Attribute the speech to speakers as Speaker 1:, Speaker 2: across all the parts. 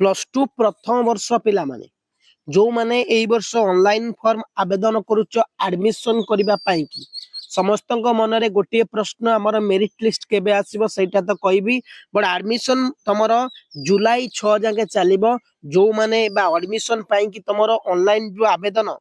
Speaker 1: +2 प्रथम वर्ष पिला माने जो माने एई वर्ष ऑनलाइन फॉर्म आवेदन करूच एडमिशन करबा पाई की समस्त मन रे गोटे प्रश्न हमर मेरिट लिस्ट केबे आसीबो सेटा तो कहबी बट एडमिशन तमरो जुलाई 6 जाके चलिबो जो माने बा एडमिशन पाई की तमरो ऑनलाइन जो आवेदन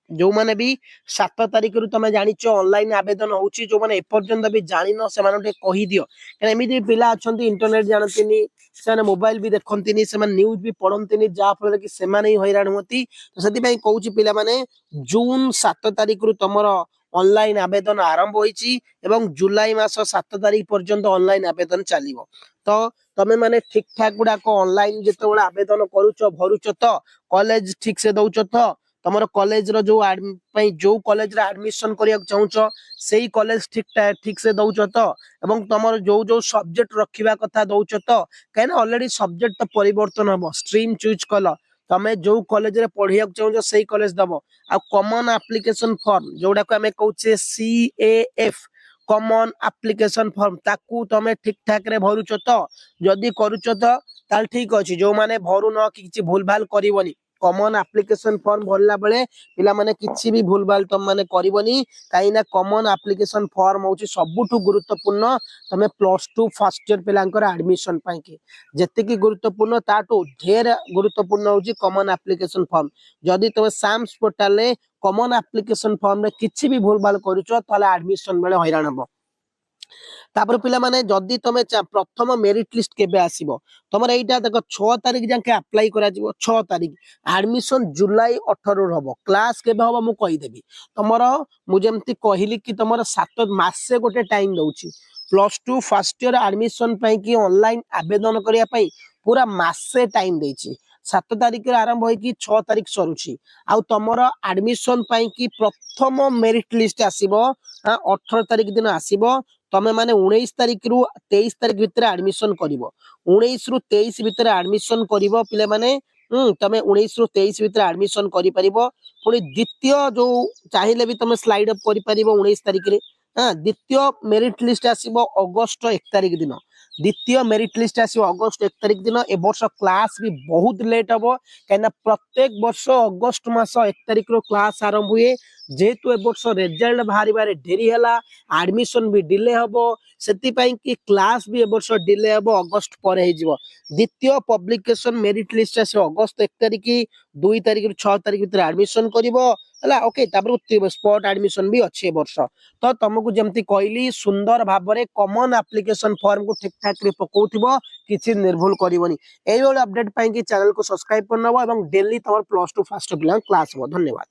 Speaker 1: जो माने भी 7 तारिख रु तमे जानिच ऑनलाइन आवेदन होची जो माने एपर्यंत भी जानिनो से माने कहि दियो कारण एमिति पिला अछंती इंटरनेट जानतिनी से मोबाइल भी देखंतिनी से न्यूज भी पढ़ंतिनी जा फल कि से माने हैरान होती तो सेति पई कहूची पिला माने जून 7 तारिख रु तमरो ऑनलाइन आवेदन आरंभ होईची एवं जुलाई मास 7 तारिख पर्यंत ऑनलाइन आवेदन चलिबो तो तमे माने ठीक ठाक गुडा को ऑनलाइन जेतेबेला आवेदन करूच भरूच तो कॉलेज ठीक से दउच तो तमर कॉलेज रो जो कॉलेज रे एडमिशन करिया चाहूच सेही कॉलेज ठीक से दउच तो एवं तमर जो सब्जेक्ट रखिबा कथा दउच तो कहना ऑलरेडी सब्जेक्ट तो परिवर्तन हबो स्ट्रीम चूज कल तमे जो कॉलेज रे पढ़िया चाहूच सेही कॉलेज दबो आ कॉमन एप्लीकेशन फॉर्म जोडा को हमें कहूचे CAF कॉमन एप्लीकेशन फॉर्म ताकू तमे ठीक ठाक रे भरुच तो जदी करूच तो ताल ठीक अछि जो माने भरु न किछि भूल भाल करिवनी कॉमन एप्लीकेशन फॉर्म भरला बेले पिला माने किछि भी भूल भाल तम माने करिवनी काइना कॉमन एप्लीकेशन फॉर्म होची सबुठु गुरुत्वपूर्ण तमे +2 फर्स्ट ईयर पिलांकर एडमिशन पाई के जति की गुरुत्वपूर्ण ताटो ढेर गुरुत्वपूर्ण होची कॉमन एप्लीकेशन फॉर्म जदी तमे साम्स पोर्टल रे कॉमन एप्लीकेशन फॉर्म रे किछि भी भूल भाल करूचो ताले एडमिशन बेले हैरान हबो तापर पिला माने जदी तमे प्रथम मेरिट लिस्ट केबे आसीबो तमर एइटा देखो 6 तारिख जाके अप्लाई करा जिवो 6 तारिख एडमिशन जुलाई 18 रो हबो क्लास केबे हबो मु कहि देबी तमर मु जेमति कहिली कि तमर 7 मासे गोटे टाइम दउची +2 फर्स्ट ईयर एडमिशन पई कि ऑनलाइन आवेदन करिया पई पूरा मासे टाइम देची 7 तारिख रे आरंभ होई कि 6 तारिख सरुची आ तमर एडमिशन पई कि प्रथम मेरिट लिस्ट आसीबो 18 तारिख दिन आसीबो तमे माने 19 तारिख रु 23 तारिख भितर एडमिशन करिवो 19 रु 23 भितर एडमिशन करिवो पिले माने तमे 19 रु 23 भितर एडमिशन करि परिबो पुनी द्वितीय जो चाहिले भी तमे स्लाइड अप करि परिबो 19 तारिख रे द्वितीय मेरिट लिस्ट आसीबो अगस्त 1 तारिख दिन द्वितीय मेरिट लिस्ट आसीबो अगस्त 1 तारिख दिन ए वर्ष क्लास भी बहुत लेट हबो काइना प्रत्येक वर्ष अगस्त मास 1 तारिख रो क्लास आरंभ हुए जेहेतु ए वर्ष रिजल्ट बाहरी बारे डेरी हला एडमिशन भी डिले हबो सेति पई कि क्लास भी ए वर्ष डिले हबो अगस्त परे हे जिवो द्वितीय पब्लिकेशन मेरिट लिस्ट आसीबो अगस्त 1 तारिख 2 तारिख रु 6 तारिख भितर एडमिशन करिवो हला ओके तापर स्पॉट एडमिशन भी अच्छे वर्ष तो तुमको जमती कहली सुंदर भाबरे कॉमन एप्लीकेशन फॉर्म को ठीक ठाक रे पकोथिबो किछि निर्भुल करिवनी एई वाला अपडेट पाई कि चैनल को सब्सक्राइब करनबो एवं डेली तमर +2 फर्स्ट क्लास हो धन्यवाद।